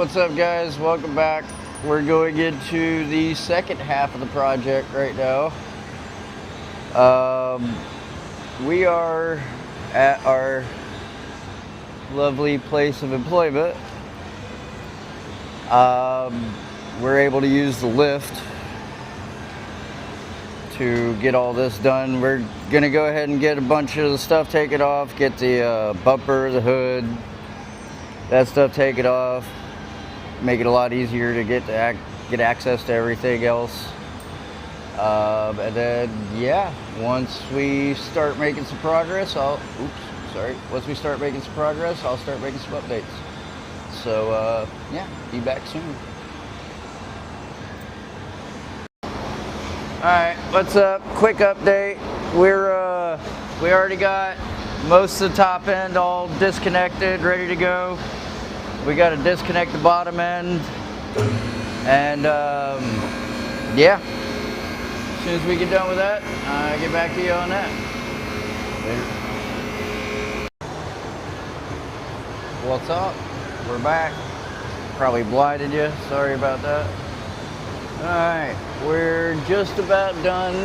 what's up guys? Welcome back. We're going into the second half of the project right now. We are at our lovely place of employment. We're able to use the lift to get all this done. We're gonna go ahead and get a bunch of the stuff taken off, get the bumper, the hood, that stuff taken off, make it a lot easier to get access to everything else. And then yeah, once we start making some progress, once we start making some progress, I'll start making some updates. So yeah, be back soon. Alright, what's up? Quick update. We already got most of the top end all disconnected, ready to go. We got to disconnect the bottom end, and yeah, as soon as we get done with that, I'll get back to you on that. Later. What's up? We're back. Probably blinded you. Sorry about that. Alright, we're just about done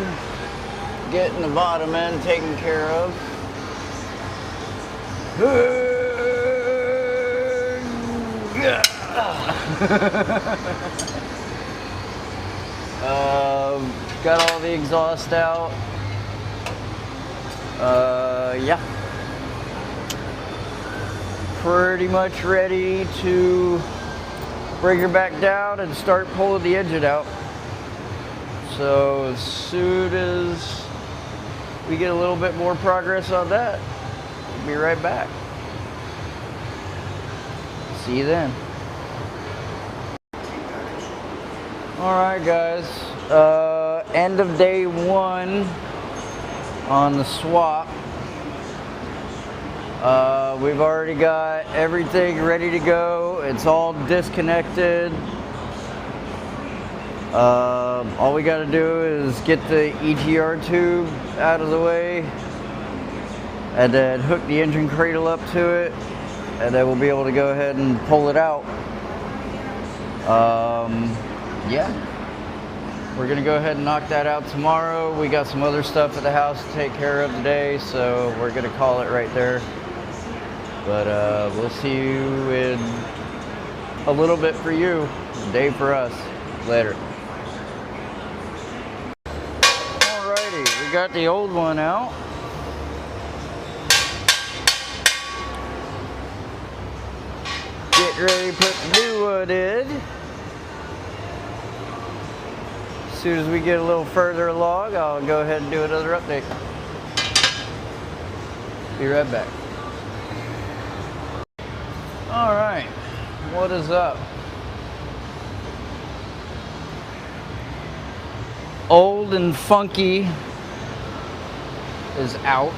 getting the bottom end taken care of. Got all the exhaust out. Yeah. Pretty much ready to bring her back down and start pulling the engine out. So as soon as we get a little bit more progress on that, we'll be right back. See you then. Alright guys, end of day one on the swap. We've already got everything ready to go. It's all disconnected. All we got to do is get the EGR tube out of the way and then hook the engine cradle up to it, and then we'll be able to go ahead and pull it out. Yeah, we're gonna go ahead and knock that out tomorrow. We got some other stuff at the house to take care of today, so we're gonna call it right there. But we'll see you in a little bit for you, day for us. Later. Alrighty, we got the old one out. Get ready to put the new one in. As soon as we get a little further along, I'll go ahead and do another update. Be right back. Alright, what is up? Old and Funky is out.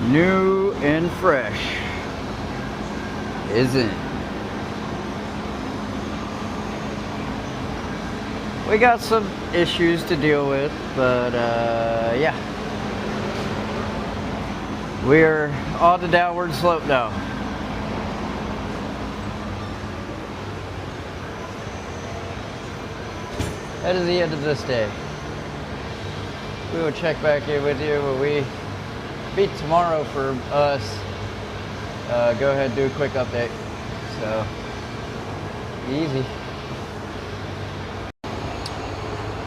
New and Fresh isn't. We got some issues to deal with, but yeah, we're on the downward slope now. That is the end of this day. We will check back in with you when we beat tomorrow for us. Go ahead and do a quick update. So, easy.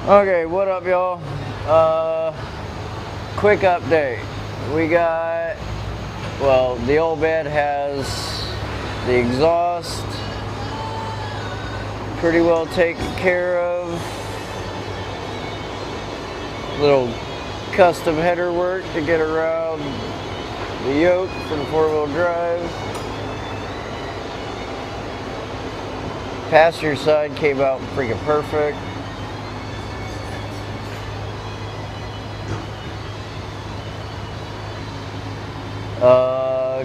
Okay, what up y'all? Quick update. We got, well, the old bed has the exhaust pretty well taken care of. Little custom header work to get around the yoke for the four-wheel drive. Passenger side came out freaking perfect.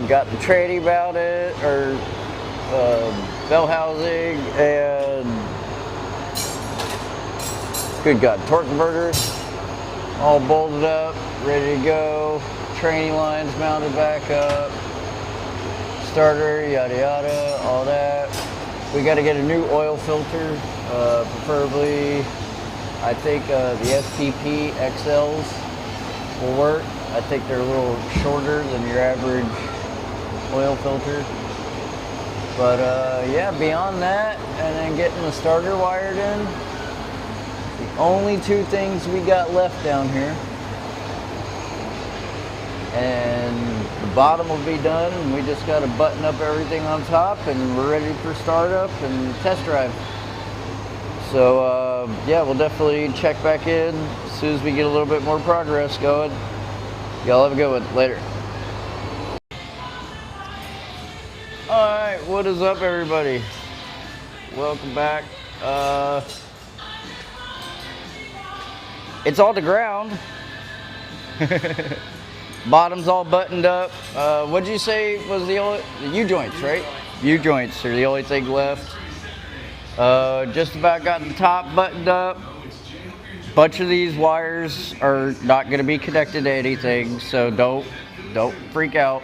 Got the tranny mounted, or bell housing, and good God, torque converters all bolted up, ready to go. Training lines mounted back up. Starter, yada yada, all that. We got to get a new oil filter, preferably. I think the STP XLs will work. I think they're a little shorter than your average oil filter. But yeah, beyond that, and then getting the starter wired in, the only two things we got left down here. And the bottom will be done, and we just got to button up everything on top, and we're ready for startup and test drive. So yeah, we'll definitely check back in as soon as we get a little bit more progress going. Y'all have a good one. Later. Alright, what is up, everybody? Welcome back. It's all to ground. Bottom's all buttoned up. What'd you say was the only... The U-joints, right? U-joints are the only thing left. Just about got the top buttoned up. Bunch of these wires are not going to be connected to anything, so don't freak out.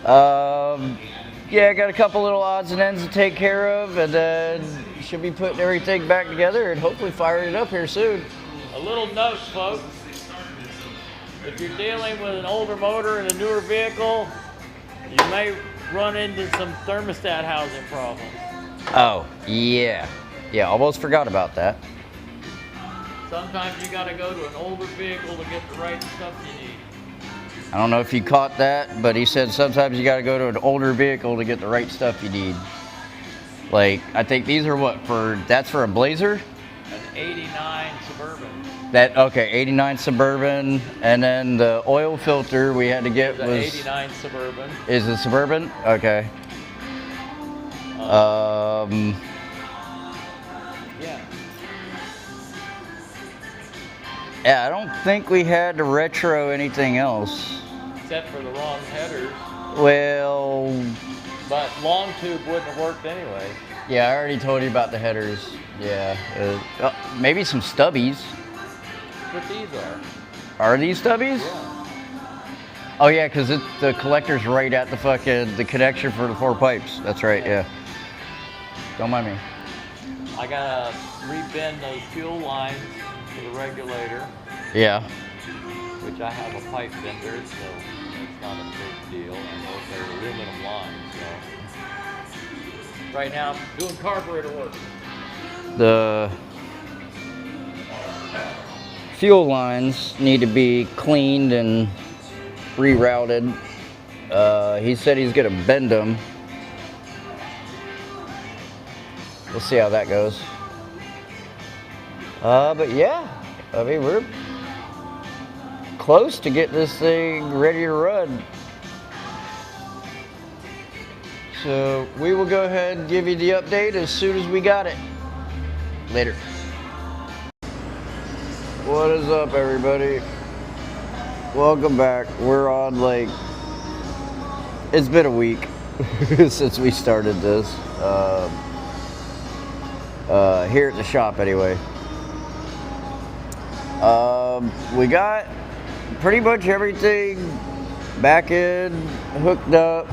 Yeah, I got a couple little odds and ends to take care of, and then should be putting everything back together and hopefully firing it up here soon. A little note, folks. If you're dealing with an older motor in a newer vehicle, you may run into some thermostat housing problems. Oh, yeah. Yeah, almost forgot about that. Sometimes you gotta go to an older vehicle to get the right stuff you need. I don't know if you caught that, but he said sometimes you gotta go to an older vehicle to get the right stuff you need. Like, I think these are what, that's for a Blazer? An 89 Suburban. Okay, 89 Suburban, and then the oil filter we had to get was... 89 Suburban. Is it Suburban? Okay. Yeah. Yeah, I don't think we had to retro anything else. Except for the wrong headers. Well... But long tube wouldn't have worked anyway. Yeah, I already told you about the headers. Yeah. Maybe some stubbies. What these are. Are these stubbies? Yeah. Oh yeah, because the collector's right at the connection for the 4 pipes. That's right, yeah. Don't mind me. I gotta rebend those fuel lines for the regulator. Yeah. Which I have a pipe bender, so it's not a big deal. And those are aluminum lines, so. Right now I'm doing carburetor work. The fuel lines need to be cleaned and rerouted. He said he's gonna bend them. We'll see how that goes. But yeah, I mean, we're close to getting this thing ready to run. So we will go ahead and give you the update as soon as we got it. Later. What is up, everybody? Welcome back. We're on, like, it's been a week since we started this. Here at the shop, anyway. We got pretty much everything back in, hooked up.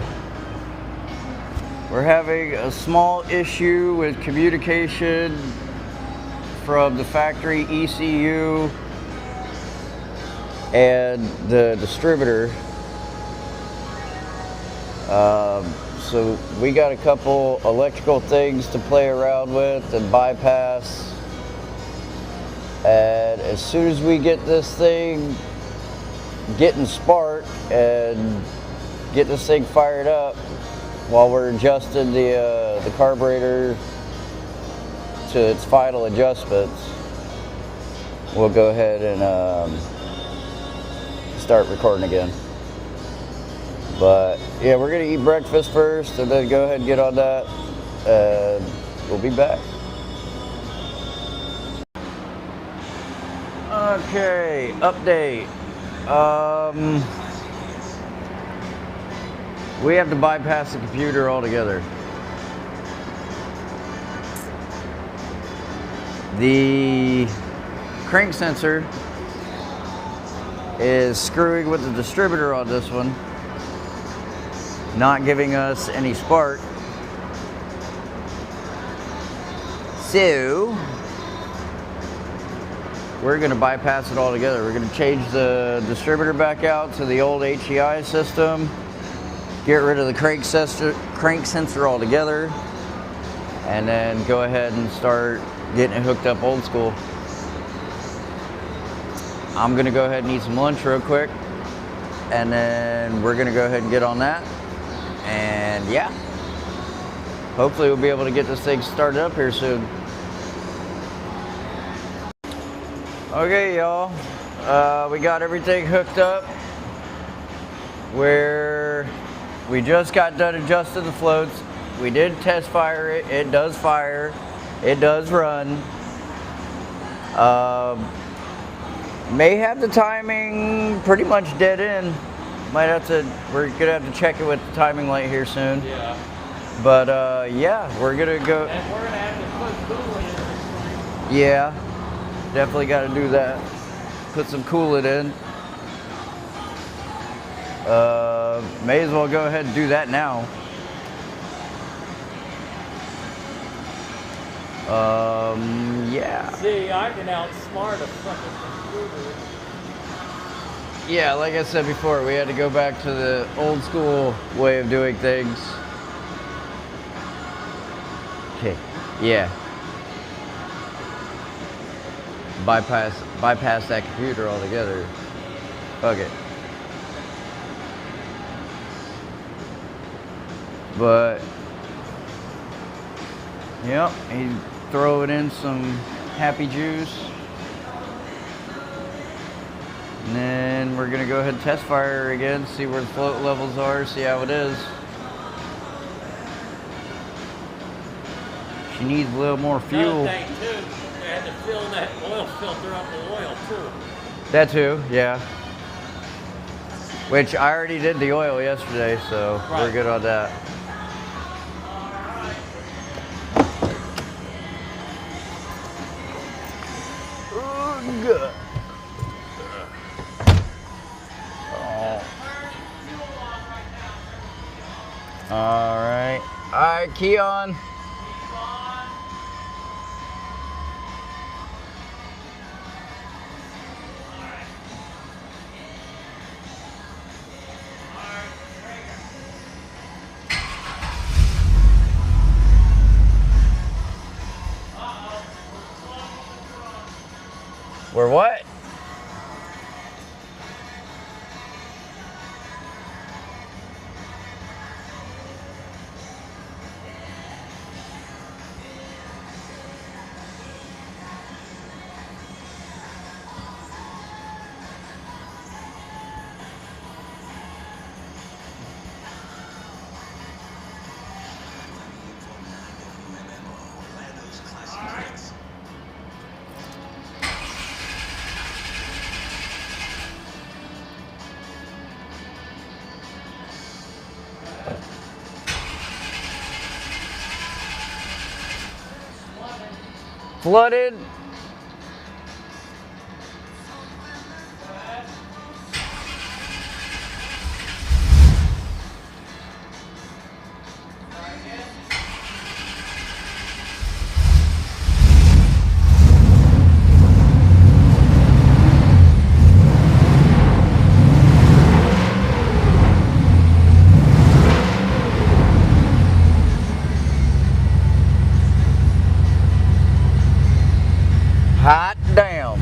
We're having a small issue with communication from the factory ECU and the distributor. So we got a couple electrical things to play around with and bypass. And as soon as we get this thing getting spark and get this thing fired up, while we're adjusting the carburetor to its final adjustments, we'll go ahead and start recording again. But yeah, we're gonna eat breakfast first and then go ahead and get on that, and we'll be back. Okay, update. We have to bypass the computer altogether. The crank sensor is screwing with the distributor on this one, not giving us any spark. So we're going to bypass it altogether. We're going to change the distributor back out to the old HEI system, get rid of the crank sensor altogether, and then go ahead and start getting it hooked up old school. I'm going to go ahead and eat some lunch real quick, and then we're going to go ahead and get on that. And yeah, hopefully we'll be able to get this thing started up here soon. Okay, y'all, we got everything hooked up where we just got done adjusting the floats. We did test fire it. It does fire. It does run. May have the timing pretty much dead in. Might have to, we're gonna have to check it with the timing light here soon. Yeah. But yeah, we're gonna go. And we're gonna have to put coolant in. Yeah, definitely got to do that. Put some coolant in. May as well go ahead and do that now. Yeah. See, I can outsmart a fucking computer. Yeah, like I said before, we had to go back to the old school way of doing things. Okay, yeah. Bypass that computer altogether. Fuck it. But, yep, he throwing in some happy juice. And then we're gonna go ahead and test fire again, see where the float levels are, see how it is. She needs a little more fuel. Another thing too, they had to fill that oil filter up with oil too. That too, yeah. Which I already did the oil yesterday, so we're good on that. Oh, good. All right. All right, key on. We're what? Flooded. Hot damn.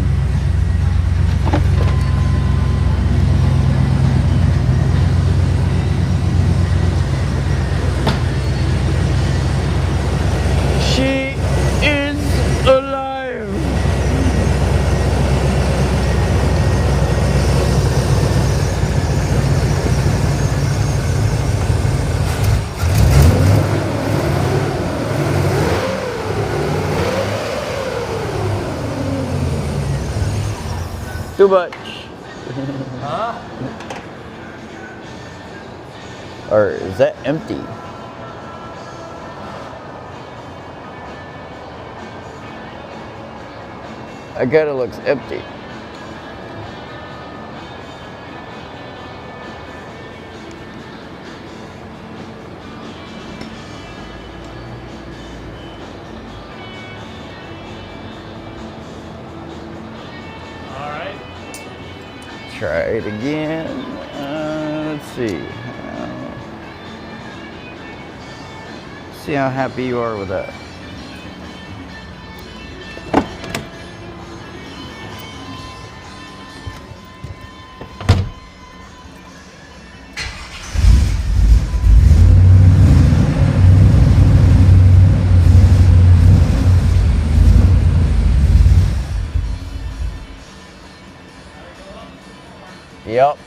She is alive. Too much. Huh? Or is that empty? That kinda looks empty. try it again. Let's see. See how happy you are with that. Yep.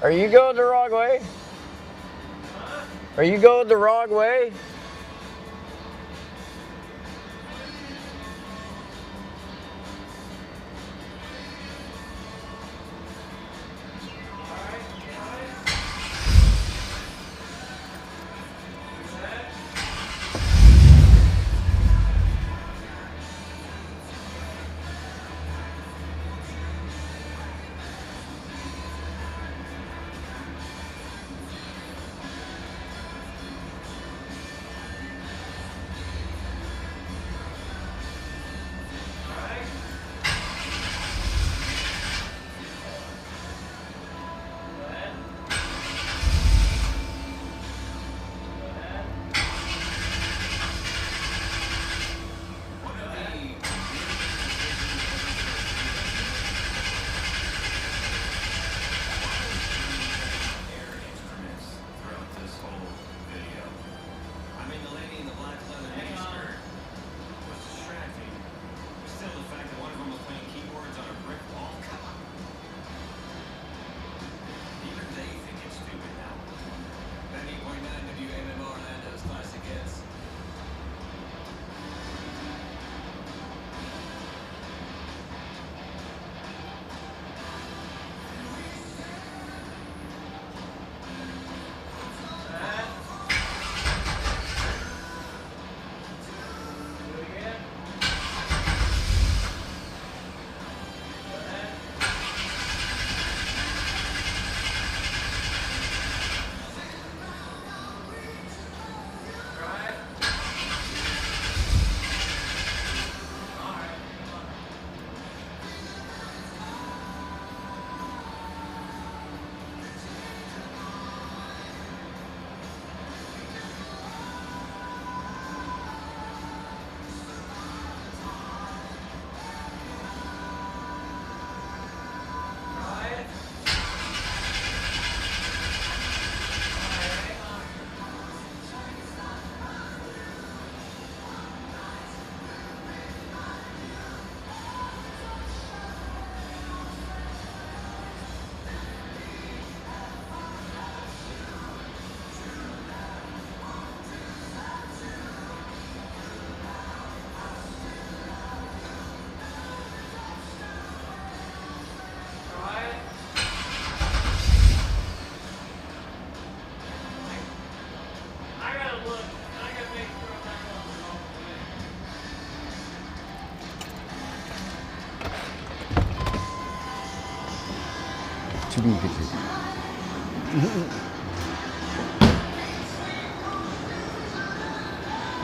Are you going the wrong way? Are you going the wrong way? To be continued.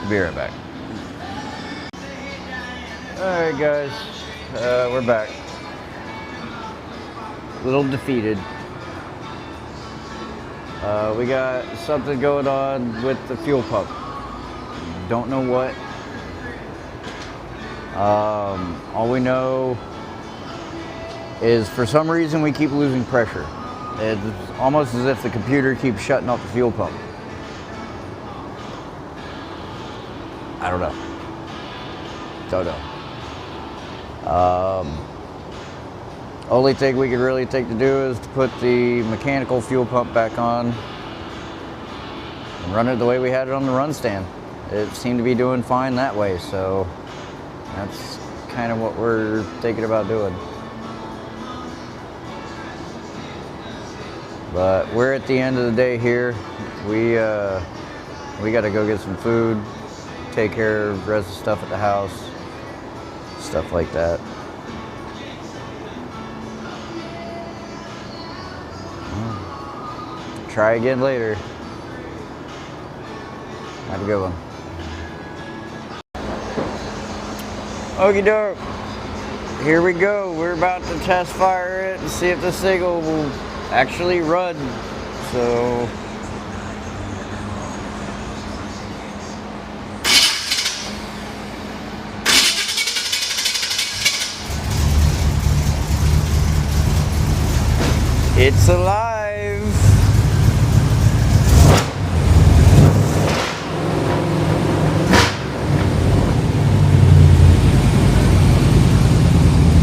Be right back. Alright guys, we're back. A little defeated. We got something going on with the fuel pump. Don't know what. All we know is for some reason we keep losing pressure. It's almost as if the computer keeps shutting off the fuel pump. I don't know. Don't know. Only thing we could really think to do is to put the mechanical fuel pump back on and run it the way we had it on the run stand. It seemed to be doing fine that way, so that's kind of what we're thinking about doing. But we're at the end of the day here. We got to go get some food, take care of the rest of the stuff at the house, stuff like that. Try again later. Have a good one. Okie doke. Here we go. We're about to test fire it and see if this thing will actually run. So it's alive.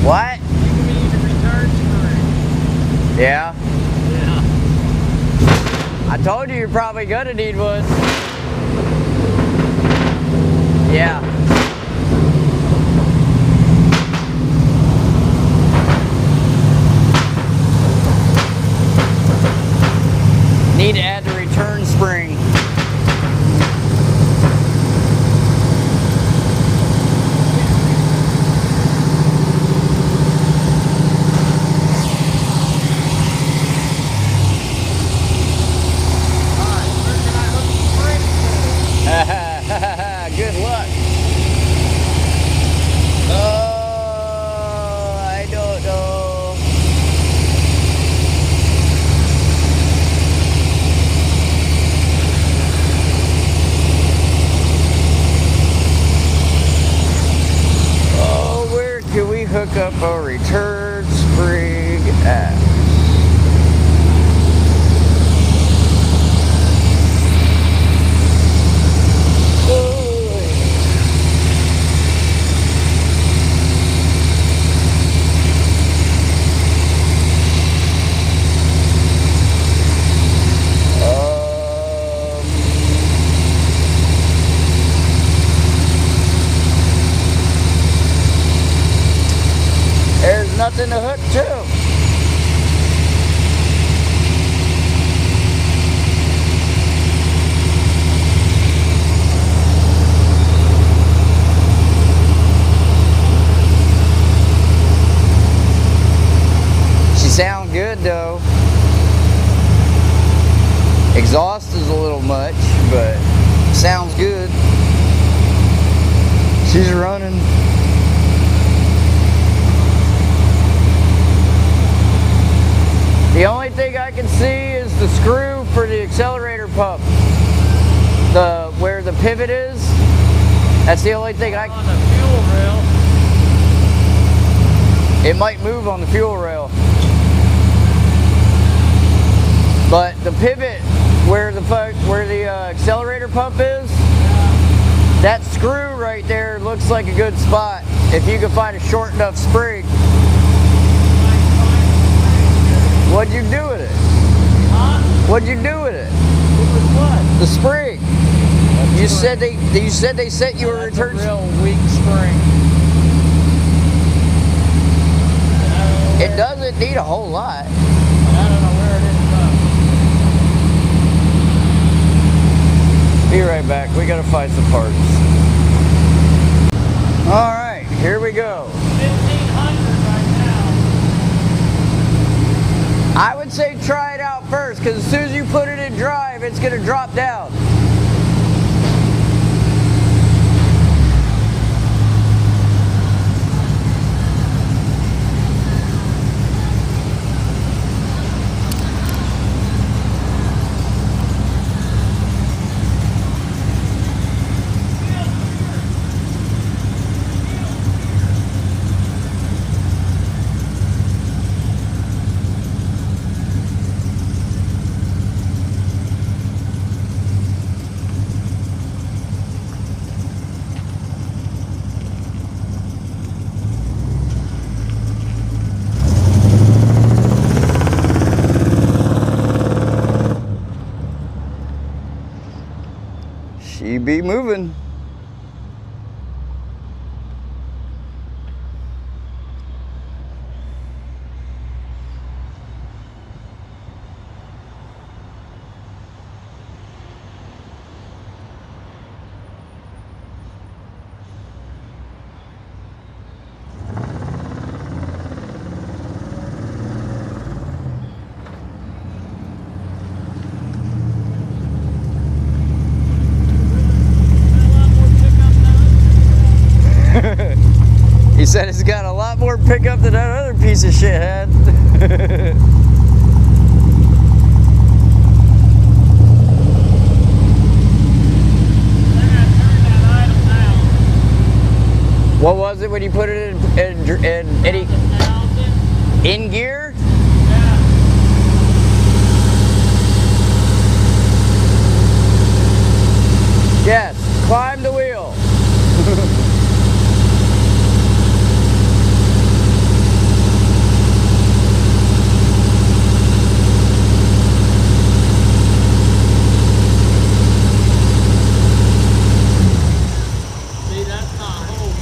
What? You need a return spring. Yeah? Yeah. I told you you're probably gonna need one. Yeah. Need to add the return spring. Good luck. Oh, I don't know. Oh, where can we hook up a return spring at? There's nothing to hook to. She sounds good though. Exhaust is a little much, but sounds good. She's running. The only thing I can see is the screw for the accelerator pump. Where the pivot is. That's the only thing On the fuel rail. It might move on the fuel rail. But the pivot where the accelerator pump is, that screw right there looks like a good spot. If you can find a short enough spring. What'd you do with it? Huh? What'd you do with it? With what? The spring. You said they sent you a return. That's a real weak spring. It doesn't need a whole lot. I don't know where it is from. Be right back. We gotta find some parts. All right, here we go. 1,500 right now. I would say try it out first, because as soon as you put it in drive, it's gonna drop down. She be moving. pickup that that other piece of shit had. What was it when you put it in gear? Yeah. Yes, climb the wheel. See, that's not holding.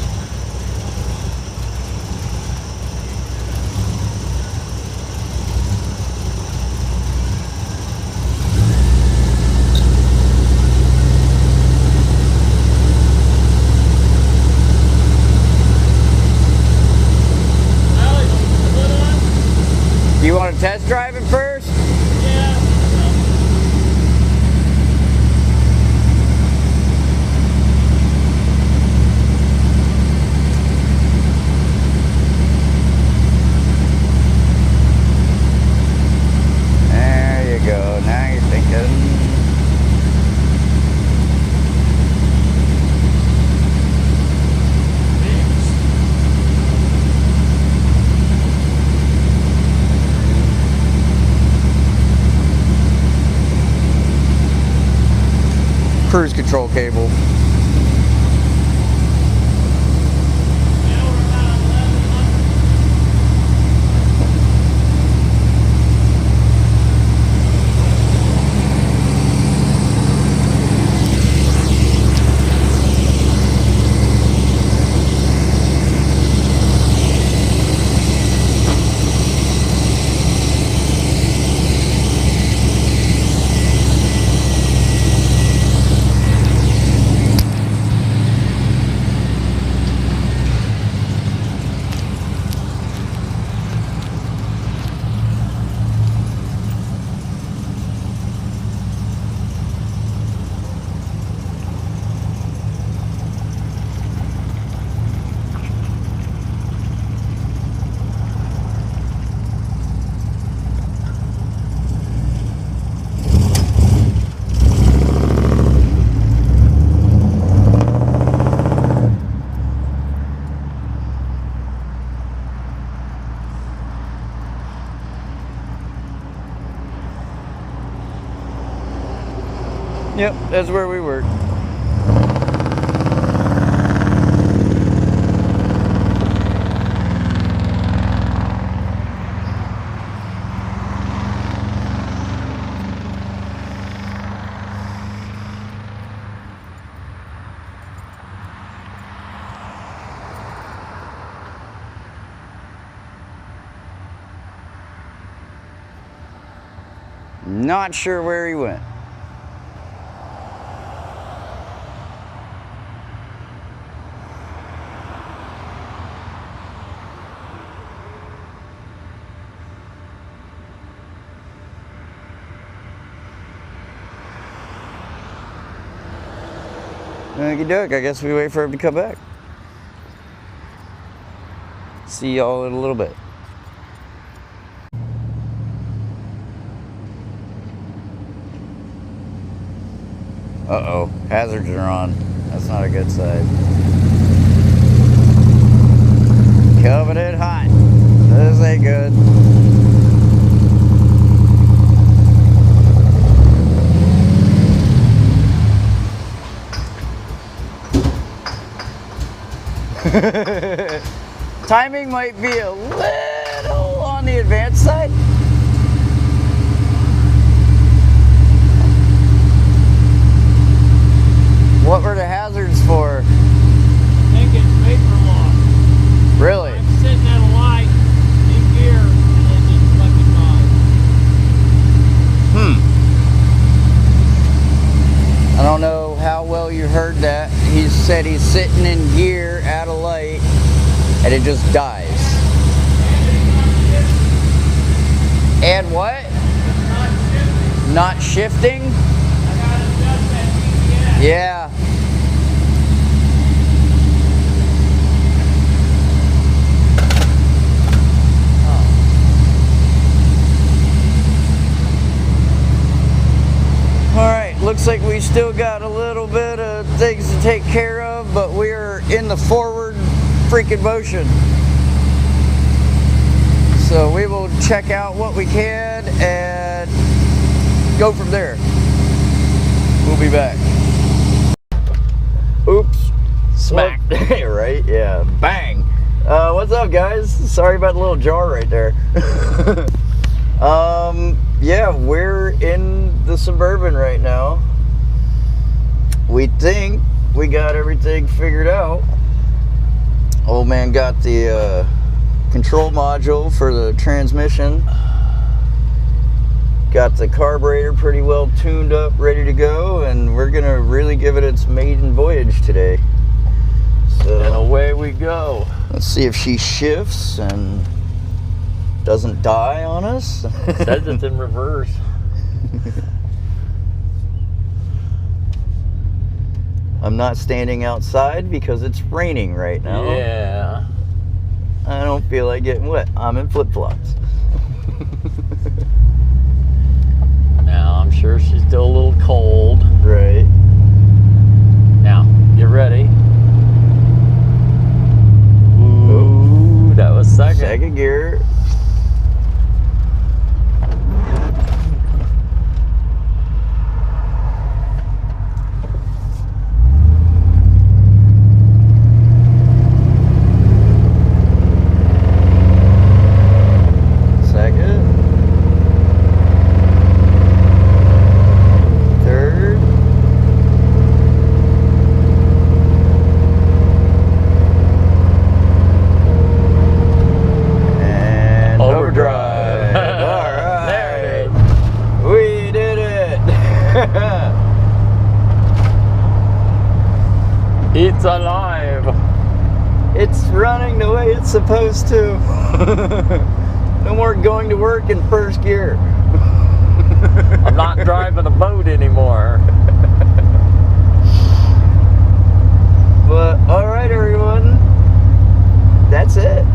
You want to test drive it first? Yeah. There you go. Now you're thinking. Cruise control cable. Yep, that's where we were. Not sure where he went. Okie doke, I guess we wait for him to come back. See y'all in a little bit. Uh-oh, hazards are on. That's not a good sign. Coming in hot. This ain't good. Timing might be a little on the advanced side. What were the hazards for? I think it's vapor loss. Really? I'm sitting at a light in gear and it just fucking died. I don't know how well you heard that. He said he's sitting in gear at a light and it just dies. And what? Not shifting? Yeah. looks like we still got a little bit of things to take care of, but we're in the forward freaking motion. So we will check out what we can and go from there. We'll be back. Oops. Smack. Right? Yeah. Bang. What's up, guys? Sorry about the little jar right there. Yeah, we're in the Suburban right now. We think we got everything figured out. Old man got the control module for the transmission. Got the carburetor pretty well tuned up, ready to go, and we're gonna really give it its maiden voyage today. So, And away we go. let's see if she shifts and doesn't die on us. Says it's in reverse. I'm not standing outside because it's raining right now. Yeah. I don't feel like getting wet. I'm in flip-flops. Now, I'm sure she's still a little cold. Right. Now, get ready. Ooh, that was second. Second gear. It's alive. It's running the way it's supposed to. No more going to work in first gear. I'm not driving a boat anymore. But all right, everyone, that's it.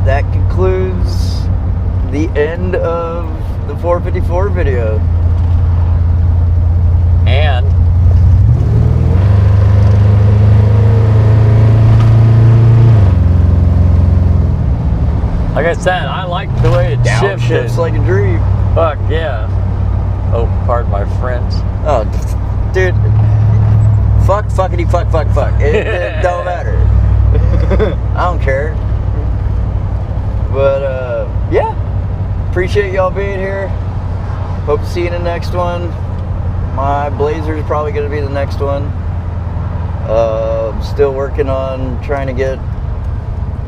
That concludes the end of the 454 video. And like I said, I like the way it shifted. Shifts like a dream. Fuck yeah. Oh, pardon my French. Oh, dude. Fuck, fuckity, fuck, fuck, fuck. It don't matter. I don't care. But, yeah. Appreciate y'all being here. Hope to see you in the next one. My Blazer's probably going to be the next one. Still working on trying to get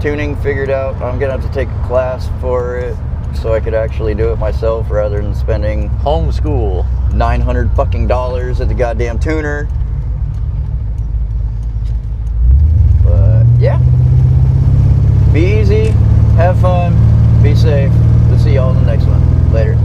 tuning figured out. I'm gonna have to take a class for it so I could actually do it myself rather than spending Homeschool. $900 fucking at the goddamn tuner. But yeah, be easy, have fun, be safe. We'll see y'all in the next one. Later.